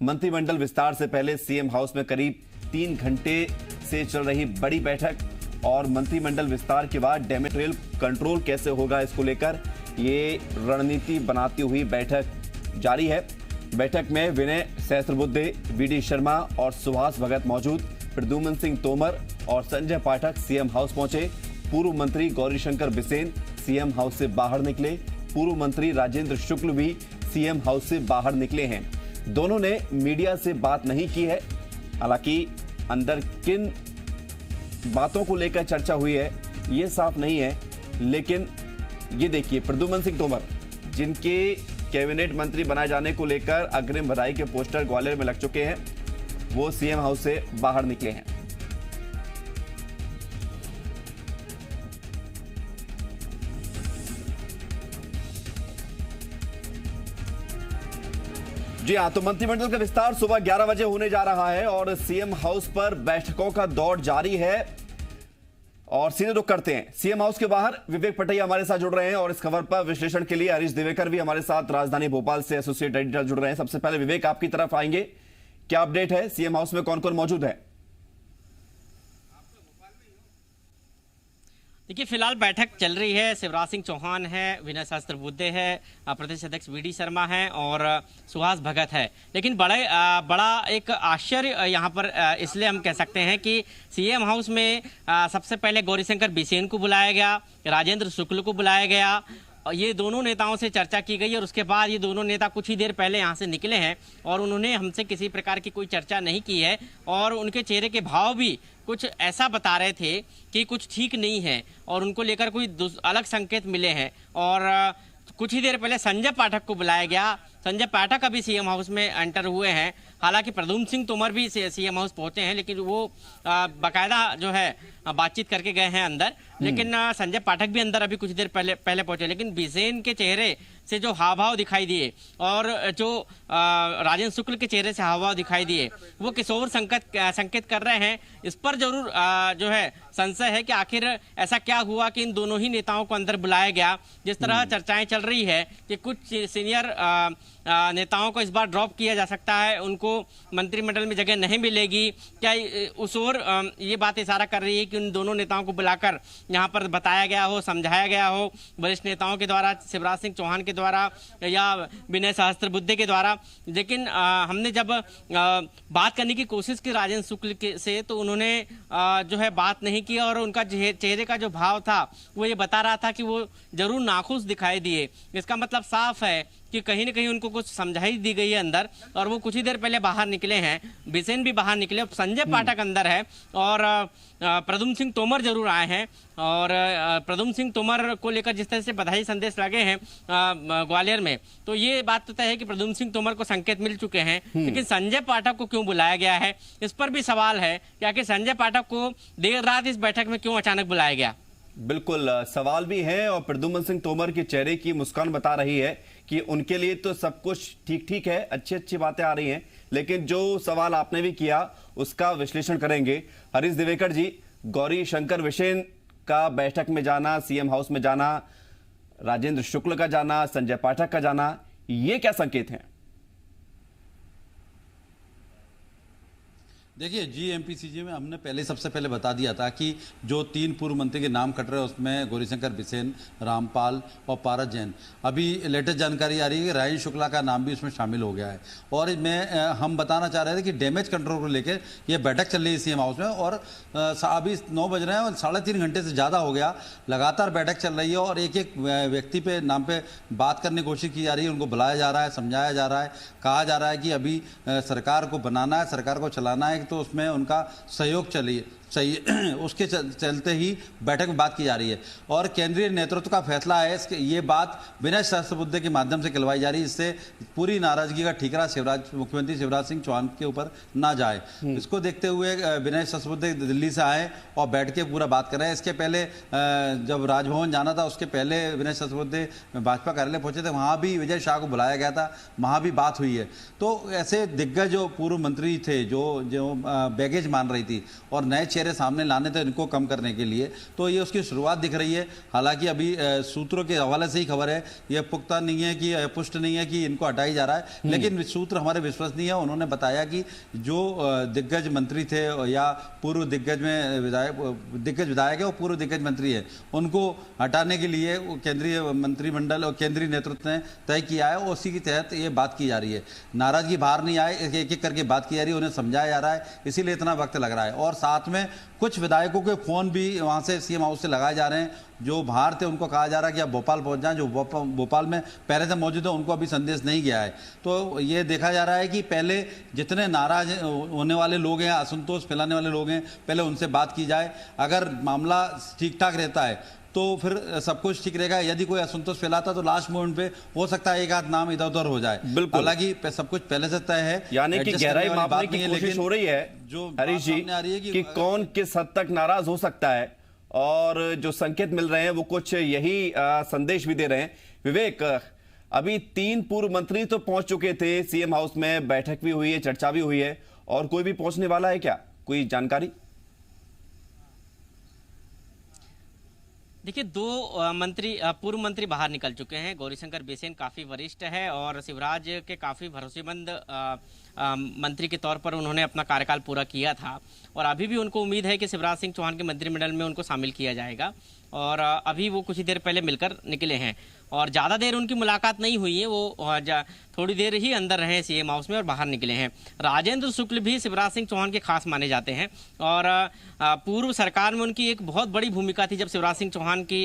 मंत्रिमंडल विस्तार से पहले सीएम हाउस में करीब 3 घंटे से चल रही बड़ी बैठक और मंत्रिमंडल विस्तार के बाद डेमेट्रियल कंट्रोल कैसे होगा इसको लेकर ये रणनीति बनाती हुई बैठक जारी है। बैठक में विनय सहस्त्रबुद्धे, वीडी शर्मा और सुभाष भगत मौजूद। प्रद्युम्न सिंह तोमर और संजय पाठक सीएम हाउस पहुंचे। पूर्व मंत्री गौरीशंकर बिसेन सीएम हाउस से बाहर निकले। पूर्व मंत्री राजेंद्र शुक्ल भी सीएम हाउस से बाहर निकले हैं। दोनों ने मीडिया से बात नहीं की है। हालांकि अंदर किन बातों को लेकर चर्चा हुई है ये साफ नहीं है, लेकिन ये देखिए प्रद्युम्न सिंह तोमर जिनके कैबिनेट मंत्री बनाए जाने को लेकर अग्रिम बधाई के पोस्टर ग्वालियर में लग चुके हैं, वो सीएम हाउस से बाहर निकले हैं। जी हाँ, तो मंत्रिमंडल का विस्तार सुबह 11 बजे होने जा रहा है और सीएम हाउस पर बैठकों का दौर जारी है। और सीधे रुख करते हैं सीएम हाउस के बाहर। विवेक पटैया हमारे साथ जुड़ रहे हैं और इस खबर पर विश्लेषण के लिए हरीश दिवेकर भी हमारे साथ राजधानी भोपाल से एसोसिएट एडिटर जुड़ रहे हैं। सबसे पहले विवेक, आपकी तरफ आएंगे, क्या अपडेट है? सीएम हाउस में कौन कौन मौजूद है? देखिए, फिलहाल बैठक चल रही है। शिवराज सिंह चौहान है, विनय सहस्त्रबुद्धे है, प्रदेश अध्यक्ष वीडी शर्मा है और सुभाष भगत है। लेकिन बड़ा एक आश्चर्य यहाँ पर इसलिए हम कह सकते हैं कि सीएम हाउस में सबसे पहले गौरीशंकर बिसेन को बुलाया गया, राजेंद्र शुक्ल को बुलाया गया। ये दोनों नेताओं से चर्चा की गई और उसके बाद ये दोनों नेता कुछ ही देर पहले यहाँ से निकले हैं और उन्होंने हमसे किसी प्रकार की कोई चर्चा नहीं की है और उनके चेहरे के भाव भी कुछ ऐसा बता रहे थे कि कुछ ठीक नहीं है और उनको लेकर कोई अलग संकेत मिले हैं। और कुछ ही देर पहले संजय पाठक को बुलाया गया। संजय पाठक अभी सीएम हाउस में एंटर हुए हैं। हालांकि प्रद्युम्न सिंह तोमर भी सीएम हाउस पहुंचे हैं, लेकिन वो बाकायदा जो है बातचीत करके गए हैं अंदर। लेकिन संजय पाठक भी अंदर अभी कुछ देर पहले पहुंचे। लेकिन बिसेन के चेहरे से जो हाव भाव दिखाई दिए और जो राजेंद्र शुक्ल के चेहरे से हाव भाव दिखाई दिए वो किशोर संकेत कर रहे हैं। इस पर जरूर जो है संशय है कि आखिर ऐसा क्या हुआ कि इन दोनों ही नेताओं को अंदर बुलाया गया। जिस तरह चर्चाएं चल रही है कि कुछ सीनियर नेताओं को इस बार ड्रॉप किया जा सकता है, उनको मंत्रिमंडल में जगह नहीं मिलेगी, क्या उस ओर ये बात इशारा कर रही है कि उन दोनों नेताओं को बुलाकर यहाँ पर बताया गया हो, समझाया गया हो वरिष्ठ नेताओं के द्वारा, शिवराज सिंह चौहान के द्वारा या विनय सहस्त्रबुद्धे के द्वारा। लेकिन हमने जब बात करने की कोशिश की राजेंद्र शुक्ल से तो उन्होंने जो है बात नहीं की और उनका चेहरे का जो भाव था वो ये बता रहा था कि वो जरूर नाखुश दिखाई दिए। इसका मतलब साफ है कि कहीं न कहीं उनको कुछ समझाई दी गई है अंदर और वो कुछ ही देर पहले बाहर निकले हैं। बिसेन भी बाहर निकले, संजय पाठक अंदर है और प्रद्युम्न सिंह तोमर जरूर आए हैं। और प्रद्युम्न सिंह तोमर को लेकर जिस तरह से बधाई संदेश लगे हैं ग्वालियर में, तो ये बात तो तय है कि प्रद्युम्न सिंह तोमर को संकेत मिल चुके हैं। लेकिन संजय पाठक को क्यों बुलाया गया है, इस पर भी सवाल है कि आखिर संजय पाठक को देर रात इस बैठक में क्यों अचानक बुलाया गया। बिल्कुल सवाल भी है और प्रद्युम्न सिंह तोमर के चेहरे की मुस्कान बता रही है कि उनके लिए तो सब कुछ ठीक है, अच्छी बातें आ रही हैं। लेकिन जो सवाल आपने भी किया उसका विश्लेषण करेंगे हरीश दिवेकर जी। गौरीशंकर बिसेन का बैठक में जाना, सीएम हाउस में जाना, राजेंद्र शुक्ल का जाना, संजय पाठक का जाना, ये क्या संकेत है? देखिए, जीएमपीसीजी में हमने सबसे पहले बता दिया था कि जो 3 पूर्व मंत्री के नाम कट रहे हैं उसमें गौरीशंकर बिसेन, रामपाल और पारस जैन। अभी लेटेस्ट जानकारी आ रही है कि राजेंद्र शुक्ला का नाम भी उसमें शामिल हो गया है। और हम बताना चाह रहे थे कि डैमेज कंट्रोल को लेकर ये बैठक चल रही है सीएम हाउस में और अभी 9 बज रहे हैं और 3.5 घंटे से ज़्यादा हो गया लगातार बैठक चल रही है और एक व्यक्ति पे नाम पे बात करने की कोशिश की जा रही है। उनको बुलाया जा रहा है, समझाया जा रहा है, कहा जा रहा है कि अभी सरकार को बनाना है, सरकार को चलाना है, तो उसमें उनका सहयोग चाहिए। उसके चलते ही बैठक में बात की जा रही है और केंद्रीय नेतृत्व का फैसला है। ये बात विनय सहस्त्रबुद्धे के माध्यम से कहलवाई जा रही है, इससे पूरी नाराजगी का ठीकरा मुख्यमंत्री शिवराज सिंह चौहान के ऊपर ना जाए। इसको देखते हुए विनय सहस्त्रबुद्धे दिल्ली से आए और बैठ के पूरा बात कर रहे हैं। इसके पहले जब राजभवन जाना था उसके पहले विनय सहस्त्रबुद्धे भाजपा कार्यालय पहुंचे थे, वहाँ भी विजय शाह को बुलाया गया था, वहाँ भी बात हुई है। तो ऐसे दिग्गज जो पूर्व मंत्री थे जो बैगेज मान रही थी और नए चेहरे सामने लाने थे इनको कम करने के लिए, तो ये उसकी शुरुआत दिख रही है। हालांकि अभी सूत्रों के हवाले से ही खबर है, ये पुख्ता नहीं है कि पुष्ट नहीं है कि इनको हटाई जा रहा है, लेकिन सूत्र हमारे विश्वसनीय है। उन्होंने बताया कि जो दिग्गज मंत्री थे या पूर्व दिग्गज विधायक है और पूर्व दिग्गज मंत्री है, उनको हटाने के लिए केंद्रीय मंत्रिमंडल और केंद्रीय नेतृत्व ने तय किया है, और उसी के तहत ये बात की जा रही है। नाराजगी बाहर नहीं आए, एक एक करके बात की जा रही है, उन्हें समझाया जा रहा है, इसीलिए इतना वक्त लग रहा है। और साथ में कुछ विधायकों के फोन भी वहां से सीएम हाउस से लगाए जा रहे हैं, जो बाहर थे उनको कहा जा रहा है कि आप भोपाल पहुंच जाएं, जो भोपाल में पहले से मौजूद है उनको अभी संदेश नहीं गया है। तो ये देखा जा रहा है कि पहले जितने नाराज होने वाले लोग हैं, असंतोष फैलाने वाले लोग हैं, पहले उनसे बात की जाए। अगर मामला ठीक ठाक रहता है तो फिर सब कुछ ठीक रहेगा। यदि कोई असंतोष फैलाता तो लास्ट मोमेंट पे हो सकता है एक आध नाम इधर उधर हो जाए। हालांकि सब कुछ पहले से तय है, यानी कि गहराई मापने की कोशिश हो रही है जो हरीश जी कि कौन किस हद तक नाराज हो सकता है, और जो संकेत मिल रहे हैं वो कुछ यही संदेश भी दे रहे हैं। विवेक, अभी 3 पूर्व मंत्री तो पहुंच चुके थे सीएम हाउस में, बैठक भी हुई है, चर्चा भी हुई है, और कोई भी पहुंचने वाला है क्या, कोई जानकारी? देखिए, 2 पूर्व मंत्री बाहर निकल चुके हैं। गौरीशंकर बिसेन काफ़ी वरिष्ठ है और शिवराज के काफ़ी भरोसेमंद मंत्री के तौर पर उन्होंने अपना कार्यकाल पूरा किया था, और अभी भी उनको उम्मीद है कि शिवराज सिंह चौहान के मंत्रिमंडल में उनको शामिल किया जाएगा। और अभी वो कुछ ही देर पहले मिलकर निकले हैं और ज़्यादा देर उनकी मुलाकात नहीं हुई है, वो थोड़ी देर ही अंदर रहे सीएम हाउस में और बाहर निकले हैं। राजेंद्र शुक्ल भी शिवराज सिंह चौहान के खास माने जाते हैं, और पूर्व सरकार में उनकी एक बहुत बड़ी भूमिका थी। जब शिवराज सिंह चौहान की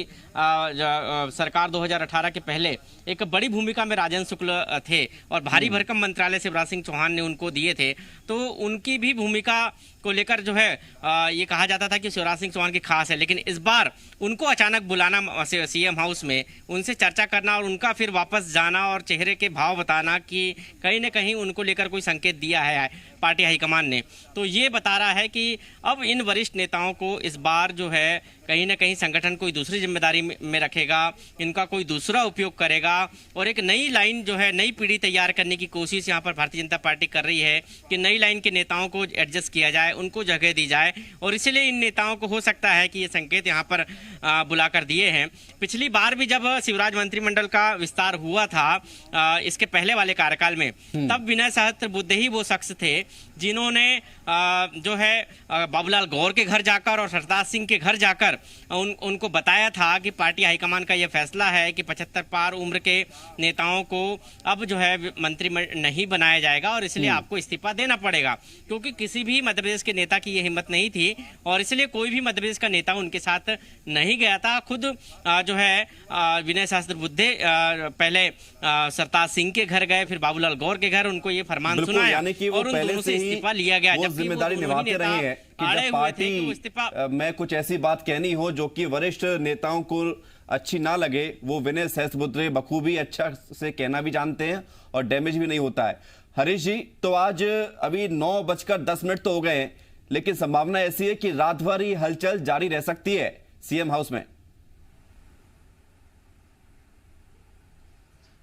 सरकार 2018 के पहले, एक बड़ी भूमिका में राजेंद्र शुक्ल थे और भारी भरकम मंत्रालय शिवराज सिंह चौहान ने उनको दिए थे। तो उनकी भी भूमिका को लेकर जो है ये कहा जाता था कि शिवराज सिंह चौहान की खास है, लेकिन इस बार उनको अचानक बुलाना सीएम हाउस में, उनसे चर्चा करना और उनका फिर वापस जाना और चेहरे के भाव बताना कि कहीं न कहीं उनको लेकर कोई संकेत दिया है पार्टी हाईकमान ने, तो ये बता रहा है कि अब इन वरिष्ठ नेताओं को इस बार जो है कहीं ना कहीं संगठन कोई दूसरी जिम्मेदारी में रखेगा, इनका कोई दूसरा उपयोग करेगा, और एक नई लाइन जो है, नई पीढ़ी तैयार करने की कोशिश यहाँ पर भारतीय जनता पार्टी कर रही है कि नई लाइन के नेताओं को एडजस्ट किया जाए, उनको जगह दी जाए। और इसलिए इन नेताओं को हो सकता है कि ये संकेत यहाँ पर बुलाकर दिए हैं। पिछली बार भी जब शिवराज मंत्रिमंडल का विस्तार हुआ था इसके पहले वाले कार्यकाल में, तब विनय सहस्त्रबुद्धे ही वो शख्स थे जिन्होंने जो है बाबूलाल गौर के घर जाकर और सरताज सिंह के घर जाकर उनको बताया था कि पार्टी हाईकमान का यह फैसला है कि 75 पार उम्र के नेताओं को अब जो है मंत्री नहीं बनाया जाएगा और इसलिए आपको इस्तीफा देना पड़ेगा, क्योंकि किसी भी मध्य प्रदेश के नेता की यह हिम्मत नहीं थी और इसलिए कोई भी मध्य प्रदेश का नेता उनके साथ नहीं गया था। खुद जो है विनय सहस्त्रबुद्धे पहले सरताज सिंह के घर गए, फिर बाबूलाल गौर के घर, उनको ये फरमान सुनाया और उन दोनों से इस्तीफा लिया गया। जब जिम्मेदारी निभाते रहे हैं कि जब पार्टी में कुछ ऐसी बात कहनी हो जो कि वरिष्ठ नेताओं को अच्छी ना लगे, वो विनय सहस्त्रबुद्धे बखूबी अच्छा से कहना भी जानते हैं और डैमेज भी नहीं होता है। हरीश जी, तो आज अभी 9:10 तो हो गए हैं, लेकिन संभावना ऐसी है कि रात भर ही हलचल जारी रह सकती है सीएम हाउस में।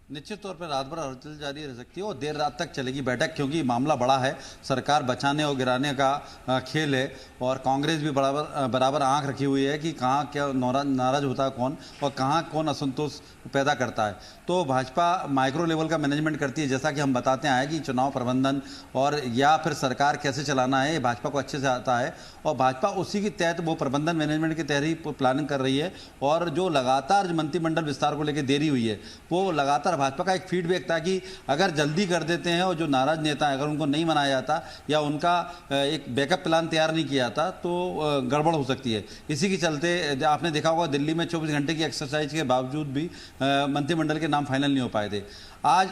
निश्चित तौर पर रात भर हलचल जारी रह सकती है और देर रात तक चलेगी बैठक, क्योंकि मामला बड़ा है, सरकार बचाने और गिराने का खेल है और कांग्रेस भी बराबर आंख रखी हुई है कि कहाँ क्या नाराज होता है कौन और कहाँ कौन असंतोष पैदा करता है। तो भाजपा माइक्रो लेवल का मैनेजमेंट करती है, जैसा कि हम बताते आए कि चुनाव प्रबंधन और या फिर सरकार कैसे चलाना है, ये भाजपा को अच्छे से आता है और भाजपा उसी के तहत वो प्रबंधन मैनेजमेंट के तहत ही प्लानिंग कर रही है। और जो लगातार मंत्रिमंडल विस्तार को लेकर देरी हुई है, वो लगातार भाजपा का एक फीडबैक था कि अगर जल्दी कर देते हैं और जो नाराज नेता है अगर उनको नहीं मनाया जाता या उनका एक बैकअप प्लान तैयार नहीं किया जाता तो गड़बड़ हो सकती है। इसी के चलते आपने देखा होगा दिल्ली में 24 घंटे की एक्सरसाइज के बावजूद भी मंत्रिमंडल के नाम फाइनल नहीं हो पाए थे। आज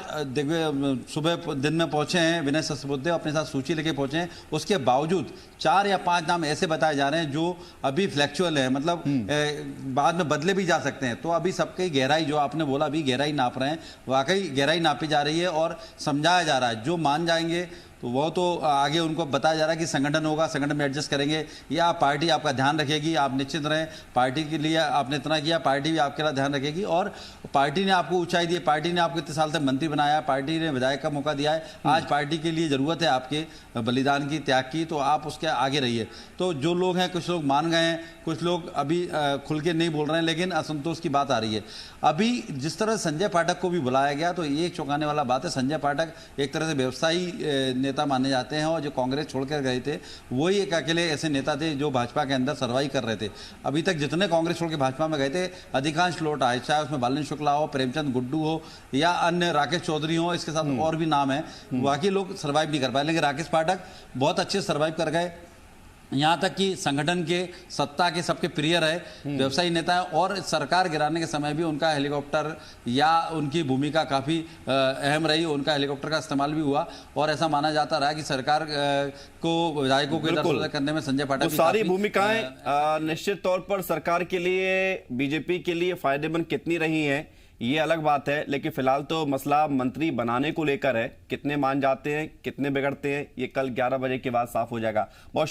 सुबह दिन में पहुंचे हैं विनय सहस्त्रबुद्धे, अपने साथ सूची लेके पहुंचे हैं, उसके बावजूद 4 या 5 नाम ऐसे बताए जा रहे हैं जो अभी फ्लैक्चुअल है, मतलब बाद में बदले भी जा सकते हैं। तो अभी सबकी गहराई, जो आपने बोला अभी गहराई नाप रहे हैं, वाकई गहराई नापी जा रही है और समझाया जा रहा है। जो मान जाएंगे तो वो तो आगे उनको बताया जा रहा है कि संगठन होगा, संगठन में एडजस्ट करेंगे या पार्टी आपका ध्यान रखेगी, आप निश्चित रहें। पार्टी के लिए आपने इतना किया, पार्टी भी आपके लिए ध्यान रखेगी और पार्टी ने आपको ऊंचाई दी, पार्टी ने आपको इतने साल तक मंत्री बनाया, पार्टी ने विधायक का मौका दिया है। आज पार्टी के लिए जरूरत है आपके बलिदान की, त्याग की, तो आप उसके आगे रहिए। तो जो लोग हैं, कुछ लोग मान गए हैं, कुछ लोग अभी खुल के नहीं बोल रहे हैं, लेकिन असंतोष की बात आ रही है। अभी जिस तरह संजय पाठक को भी बुलाया गया तो ये एक चौंकाने वाला बात है। संजय पाठक एक तरह से व्यवसायी नेता माने जाते हैं और जो कांग्रेस छोड़कर गए थे वही एक अकेले ऐसे नेता थे जो भाजपा के अंदर सर्वाइव कर रहे थे। अभी तक जितने कांग्रेस छोड़ के भाजपा में गए थे अधिकांश लौट आए, चाहे उसमें बालन शुक्ला हो, प्रेमचंद गुड्डू हो या अन्य राकेश चौधरी हो, इसके साथ और भी नाम है, बाकी लोग सर्वाइव नहीं कर पाए। लेकिन राकेश पाठक बहुत अच्छे सर्वाइव कर गए, यहाँ तक कि संगठन के, सत्ता के सबके प्रिय रहे, व्यवसायी नेता है और सरकार गिराने के समय भी उनका हेलीकॉप्टर या उनकी भूमिका काफ़ी अहम रही। उनका हेलीकॉप्टर का इस्तेमाल भी हुआ और ऐसा माना जाता रहा कि सरकार को, विधायकों को इधर करने में संजय पाठक सारी भूमिकाएं निश्चित तौर पर सरकार के लिए, बीजेपी के लिए फायदेमंद कितनी रही हैं ये अलग बात है। लेकिन फिलहाल तो मसला मंत्री बनाने को लेकर है, कितने मान जाते हैं, कितने बिगड़ते हैं, ये कल 11 बजे के बाद साफ हो जाएगा। बहुत